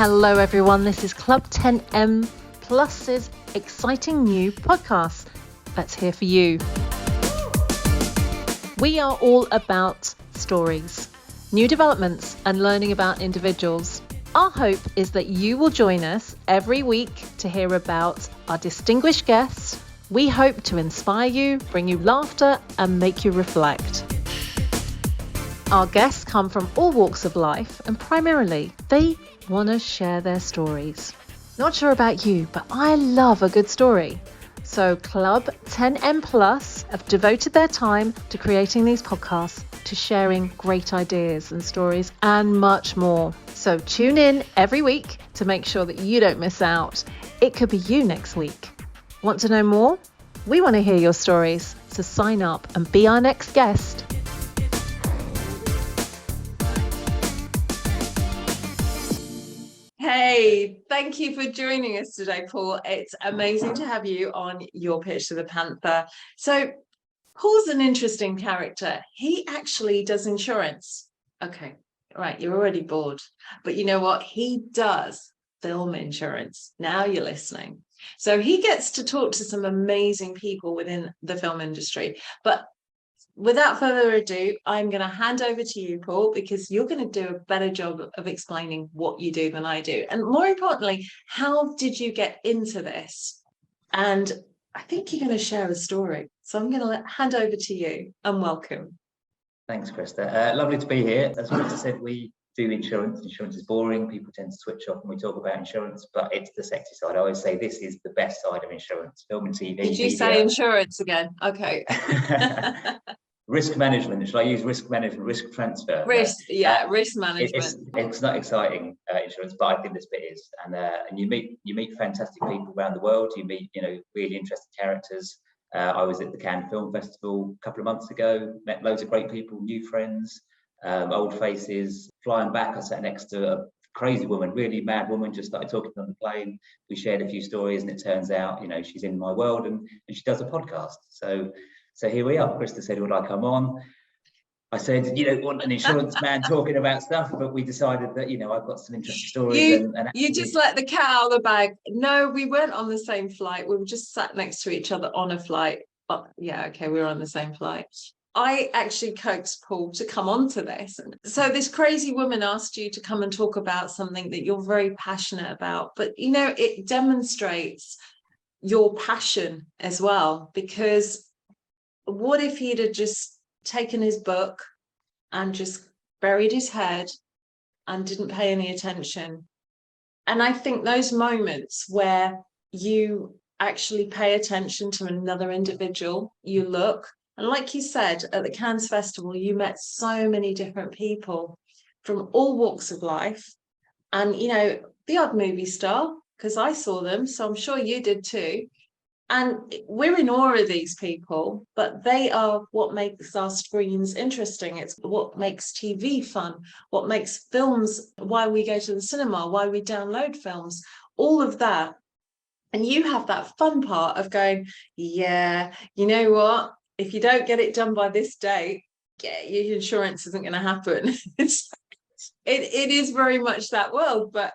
Hello everyone, this is Club 10M Plus's exciting new podcast that's here for you. We are all about stories, new developments and learning about individuals. Our hope is that you will join us every week to hear about our distinguished guests. We hope to inspire you, bring you laughter and make you reflect. Our guests come from all walks of life and primarily they want to share their stories. Not sure about you, but I love a good story. So Club 10M Plus have devoted their time to creating these podcasts, to sharing great ideas and stories and much more. So tune in every week to make sure that you don't miss out. It could be you next week. Want to know more? We want to hear your stories. So sign up and be our next guest. Hey, thank you for joining us today, Paul. It's amazing to have you on Your Pitch to the Panther. So Paul's an interesting character. He actually does insurance. Okay, right, you're already bored. But you know what? He does film insurance. Now you're listening. So he gets to talk to some amazing people within the film industry. But without further ado, I'm going to hand over to you, Paul, because you're going to do a better job of explaining what you do than I do. And more importantly, how did you get into this? And I think you're going to share a story. So I'm going to hand over to you and welcome. Thanks, Krista. Lovely to be here. As Krista said, we do insurance. Insurance is boring. People tend to switch off when we talk about insurance, but it's the sexy side. I always say this is the best side of insurance, film and TV. Did you say insurance again? Okay. Risk management. Should I use risk management, risk transfer? Risk management. It's not exciting insurance, but I think this bit is. And you meet fantastic people around the world. You meet really interesting characters. I was at the Cannes Film Festival a couple of months ago. Met loads of great people, new friends, old faces. Flying back, I sat next to a crazy woman, really mad woman. Just started talking on the plane. We shared a few stories, and it turns out, she's in my world, and she does a podcast. So here we are. Krista said, would I come on? I said, you don't want an insurance man talking about stuff, but we decided that, I've got some interesting stories. You just let the cat out of the bag. No, we weren't on the same flight. We were just sat next to each other on a flight. Oh, yeah, okay, we were on the same flight. I actually coaxed Paul to come on to this. So this crazy woman asked you to come and talk about something that you're very passionate about. But, it demonstrates your passion as well, because what if he'd have just taken his book and just buried his head and didn't pay any attention? And I think those moments where you actually pay attention to another individual, you look, and like you said, at the Cannes Festival, you met so many different people from all walks of life. And, the odd movie star, because I saw them, so I'm sure you did too. And we're in awe of these people, but they are what makes our screens interesting. It's what makes TV fun, what makes films, why we go to the cinema, why we download films, all of that. And you have that fun part of going, yeah, you know what? If you don't get it done by this date, your insurance isn't going to happen. It is very much that world. But,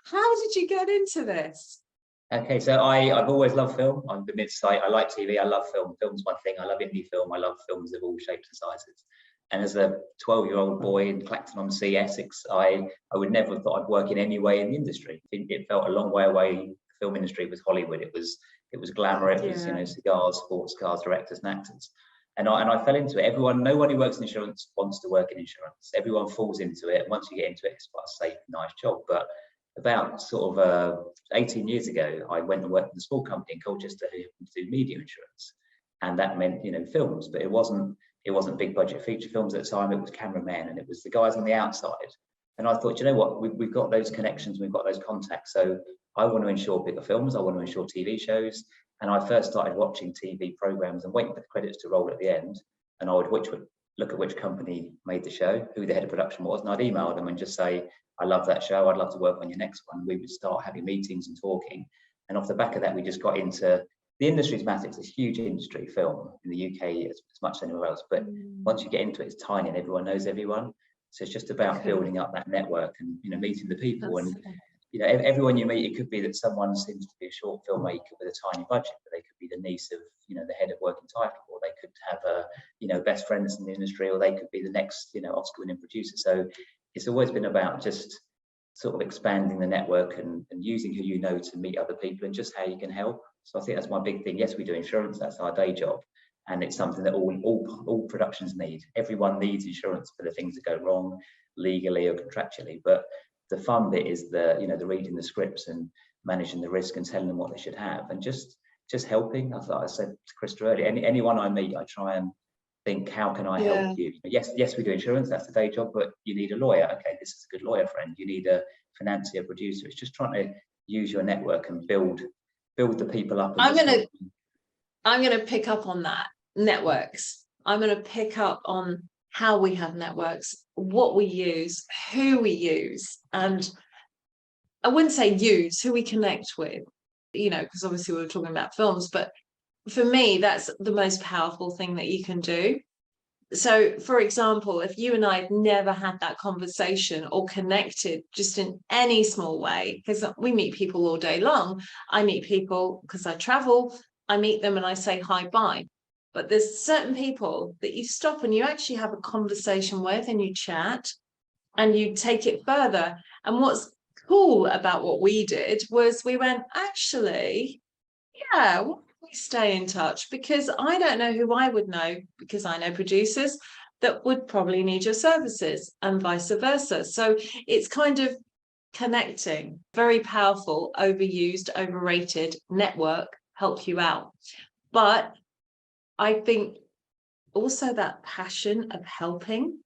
how did you get into this? Okay, so I've always loved film. I'm the mid-site. I like TV. I love film. Film's my thing. I love indie film. I love films of all shapes and sizes. And as a 12-year-old boy in Clacton-on-Sea, Essex, I would never have thought I'd work in any way in the industry. It felt a long way away. The film industry was Hollywood. It was glamour. It was cigars, sports cars, directors and actors. And I fell into it. No one who works in insurance wants to work in insurance. Everyone falls into it. Once you get into it, it's quite a safe, nice job. But about sort of 18 years ago, I went and worked in a small company in Colchester who happened to do media insurance, and that meant films, but it wasn't big budget feature films at the time. It was cameramen, and it was the guys on the outside. And I thought, you know what, we've got those connections, we've got those contacts. So I want to insure bigger films. I want to insure TV shows. And I first started watching TV programs and waiting for the credits to roll at the end, and I would look at which company made the show, who the head of production was, and I'd email them and just say, I love that show, I'd love to work on your next one. We would start having meetings and talking. And off the back of that, we just got into the industry's massive. It's a huge industry, film in the UK as much as anywhere else. But once you get into it, it's tiny and everyone knows everyone. So it's just about Okay. building up that network and, you know, meeting the people. That's- And, you know, everyone you meet, it could be that someone seems to be a short filmmaker with a tiny budget, but they could be the niece of, you know, the head of Working Title, or they could have a, you know, best friends in the industry, or they could be the next, you know, Oscar-winning producer. So it's always been about just sort of expanding the network and using who you know to meet other people and just how you can help. So I think that's my big thing. Yes, we do insurance, that's our day job. And it's something that all productions need. Everyone needs insurance for the things that go wrong legally or contractually. But the fun bit is the, you know, the reading the scripts and managing the risk and telling them what they should have, and just helping. I said to Krista earlier, anyone I meet, I try and think, how can I help you? Yes, we do insurance, that's the day job, but you need a lawyer. Okay, this is a good lawyer friend. You need a financier, producer. It's just trying to use your network and build the people up. And I'm gonna pick up on that. Networks. I'm gonna pick up on how we have networks, what we use, who we use, and I wouldn't say use, who we connect with, you know, because obviously we were talking about films, but for me, that's the most powerful thing that you can do. So, for example, if you and I had never had that conversation or connected just in any small way, because we meet people all day long, I meet people because I travel, I meet them and I say hi, bye. But there's certain people that you stop and you actually have a conversation with and you chat and you take it further. And what's cool about what we did was we went, actually, yeah, we stay in touch, because I don't know who I would know, because I know producers that would probably need your services and vice versa. So it's kind of connecting, very powerful, overused, overrated network, help you out. But I think also that passion of helping,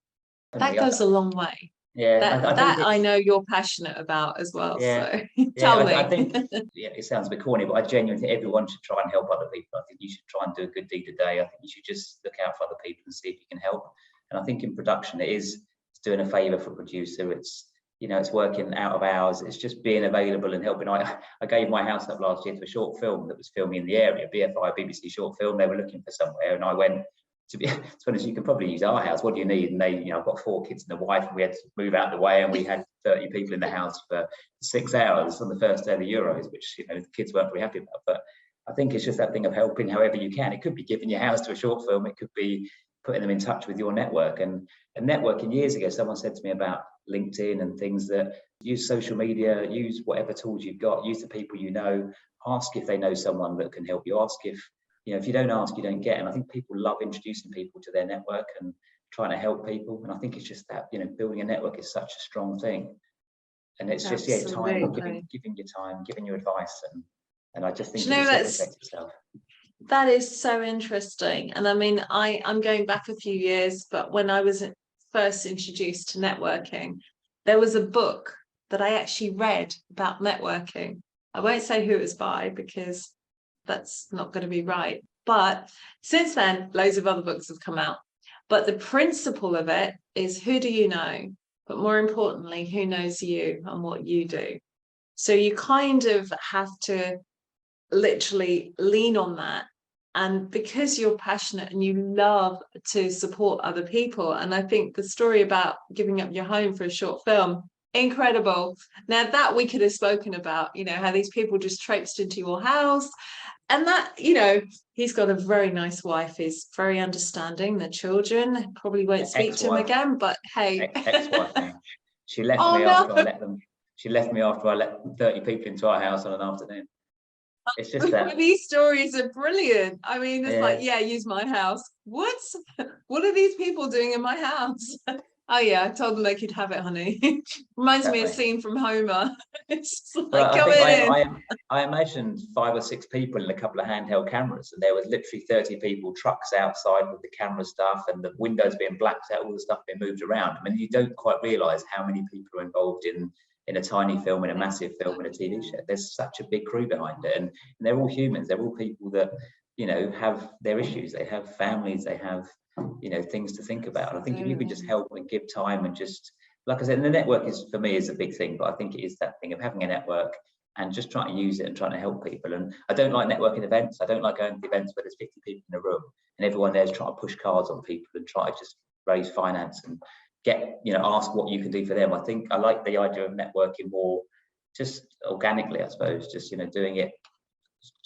that goes a long way. Yeah, I know you're passionate about as well. Yeah, So tell me. I think yeah, it sounds a bit corny, but I genuinely think everyone should try and help other people. I think you should try and do a good deed a day. I think you should just look out for other people and see if you can help. And I think in production, it's doing a favour for a producer. It's, you know, it's working out of hours. It's just being available and helping. I gave my house up last year to a short film that was filming in the area, BFI, BBC short film. They were looking for somewhere, and I went, to be honest, you can probably use our house. What do you need? And they, you know, I've got 4 kids and a wife, and we had to move out of the way, and we had 30 people in the house for 6 hours on the first day of the Euros, which, you know, the kids weren't very happy about. But I think it's just that thing of helping however you can. It could be giving your house to a short film. It could be putting them in touch with your network. And networking, years ago, someone said to me about LinkedIn and things, that use social media, use whatever tools you've got, use the people you know, ask if they know someone that can help you, ask if, you know, if you don't ask, you don't get. And I think people love introducing people to their network and trying to help people. And I think it's just that, you know, building a network is such a strong thing. And it's just, yeah, time, giving your time, giving your advice. And I just think it reciprocates itself. That is so interesting. And I mean, I'm going back a few years, but when I was first introduced to networking, there was a book that I actually read about networking. I won't say who it was by, because that's not going to be right. But since then, loads of other books have come out. But the principle of it is, who do you know? But more importantly, who knows you and what you do? So you kind of have to literally lean on that. And because you're passionate and you love to support other people, and I think the story about giving up your home for a short film, incredible. Now that we could have spoken about, you know, how these people just traipsed into your house, and that, you know, he's got a very nice wife, he's very understanding, the children probably won't speak to him again, but hey. Ex-wife. She left me after I let them. She left me after I let 30 people into our house on an afternoon. It's just that these stories are brilliant. I mean, it's like, yeah, use my house. What are these people doing in my house? Oh yeah, I told them they could have it, honey. Reminds me of a scene from Homer. It's like, come in. I imagined 5 or 6 people and a couple of handheld cameras, and there was literally 30 people, trucks outside with the camera stuff, and the windows being blacked out, all the stuff being moved around. I mean, you don't quite realise how many people are involved in a tiny film, in a massive film, in a TV show. There's such a big crew behind it, and they're all humans. They're all people that, you know, have their issues. They have families. They have, you know, things to think about. And I think if you can just help and give time and just, like I said, and the network is, for me, is a big thing. But I think it is that thing of having a network and just trying to use it and trying to help people. And I don't like networking events. I don't like going to events where there's 50 people in a room and everyone there's trying to push cards on people and try to just raise finance. And ask what you can do for them. I think I like the idea of networking more just organically, I suppose, just, doing it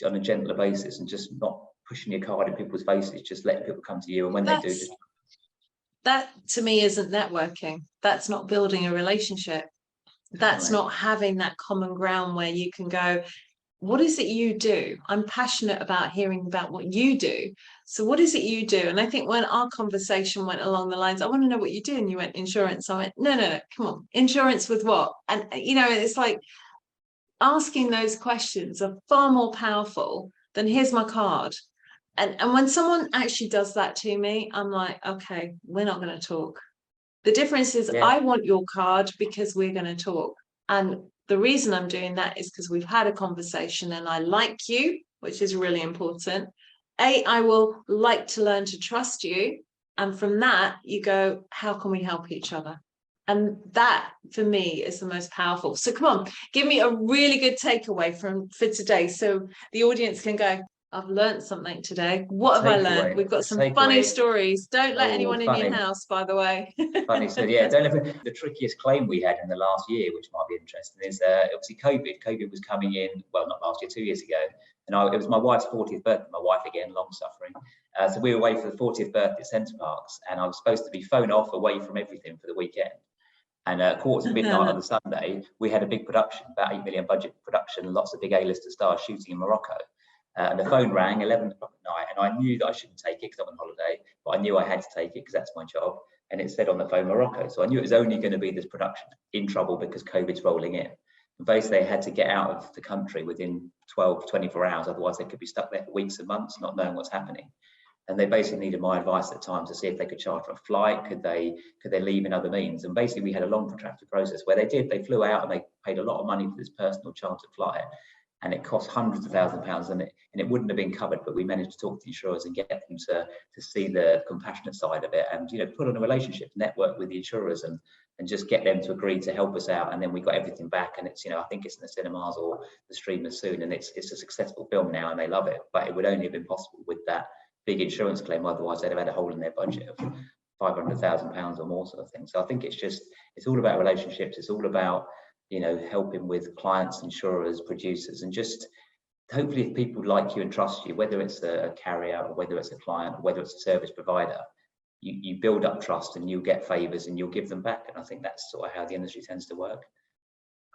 on a gentler basis and just not pushing your card in people's faces, just letting people come to you. And when they do, that to me isn't networking. That's not building a relationship. That's not having that common ground where you can go, what is it you do? I'm passionate about hearing about what you do. So what is it you do? And I think when our conversation went along the lines, I want to know what you do. And you went, insurance. I went, no, come on. Insurance with what? And, it's like asking those questions are far more powerful than here's my card. And when someone actually does that to me, I'm like, okay, we're not going to talk. The difference is I want your card because we're going to talk. And the reason I'm doing that is because we've had a conversation and I like you, which is really important. I will like to learn to trust you. And from that, you go, how can we help each other? And that, for me, is the most powerful. So come on, give me a really good takeaway for today so the audience can go, I've learned something today. What have I learned? We've got some funny stories. Don't let anyone in your house, by the way. Funny. So the trickiest claim we had in the last year, which might be interesting, is obviously COVID. COVID was coming in, well, not last year, 2 years ago. And it was my wife's 40th birthday, my wife again, long suffering. So we were away for the 40th birthday at Centre Parks, and I was supposed to be phone off away from everything for the weekend. And quarter to midnight on the Sunday, we had a big production, about 8 million budget production, lots of big A-lister stars shooting in Morocco. And the phone rang 11 o'clock at night, and I knew that I shouldn't take it because I'm on holiday, but I knew I had to take it because that's my job. And it said on the phone Morocco, so I knew it was only going to be this production in trouble because COVID's rolling in. And basically, they had to get out of the country within 12, 24 hours, otherwise they could be stuck there for weeks and months, not knowing what's happening. And they basically needed my advice at the time to see if they could charter a flight, could they leave in other means. And basically, we had a long protracted process where they flew out and they paid a lot of money for this personal chartered flight. And it cost hundreds of thousands of pounds, and it wouldn't have been covered, but we managed to talk to the insurers and get them to see the compassionate side of it, and put on a relationship, network with the insurers, and just get them to agree to help us out. And then we got everything back, and it's I think it's in the cinemas or the streamers soon, and it's a successful film now, and they love it. But it would only have been possible with that big insurance claim, otherwise they'd have had a hole in their budget of £500,000 or more, sort of thing. So I think it's all about relationships. It's all about helping with clients, insurers, producers, and just hopefully if people like you and trust you, whether it's a carrier or whether it's a client or whether it's a service provider, you build up trust and you'll get favors and you'll give them back. And I think that's sort of how the industry tends to work.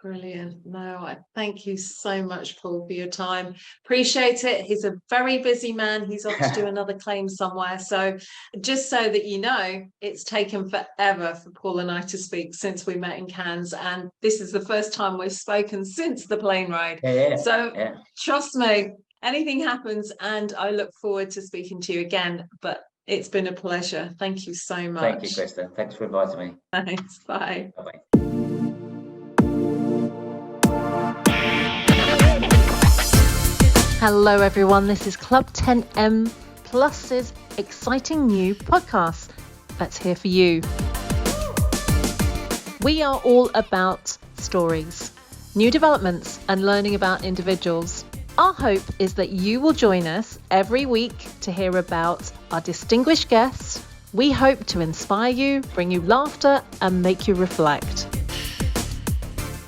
Brilliant. No, I thank you so much, Paul, for your time. Appreciate it. He's a very busy man. He's off to do another claim somewhere. So just so that you know, it's taken forever for Paul and I to speak since we met in Cannes. And this is the first time we've spoken since the plane ride. Trust me, anything happens, and I look forward to speaking to you again. But it's been a pleasure. Thank you so much. Thank you, Krista. Thanks for inviting me. Thanks. Bye. Bye-bye. Hello everyone, this is Club 10M Plus's exciting new podcast that's here for you. We are all about stories, new developments, and learning about individuals. Our hope is that you will join us every week to hear about our distinguished guests. We hope to inspire you, bring you laughter, and make you reflect.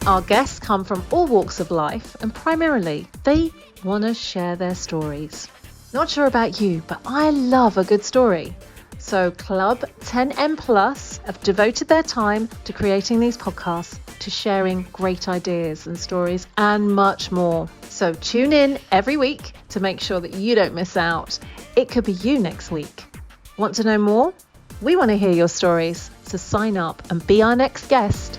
Our guests come from all walks of life, and primarily they want to share their stories. Not sure about you, but I love a good story. So Club 10M Plus have devoted their time to creating these podcasts, to sharing great ideas and stories, and much more. So tune in every week to make sure that you don't miss out. It could be you next week. Want to know more? We want to hear your stories, so sign up and be our next guest.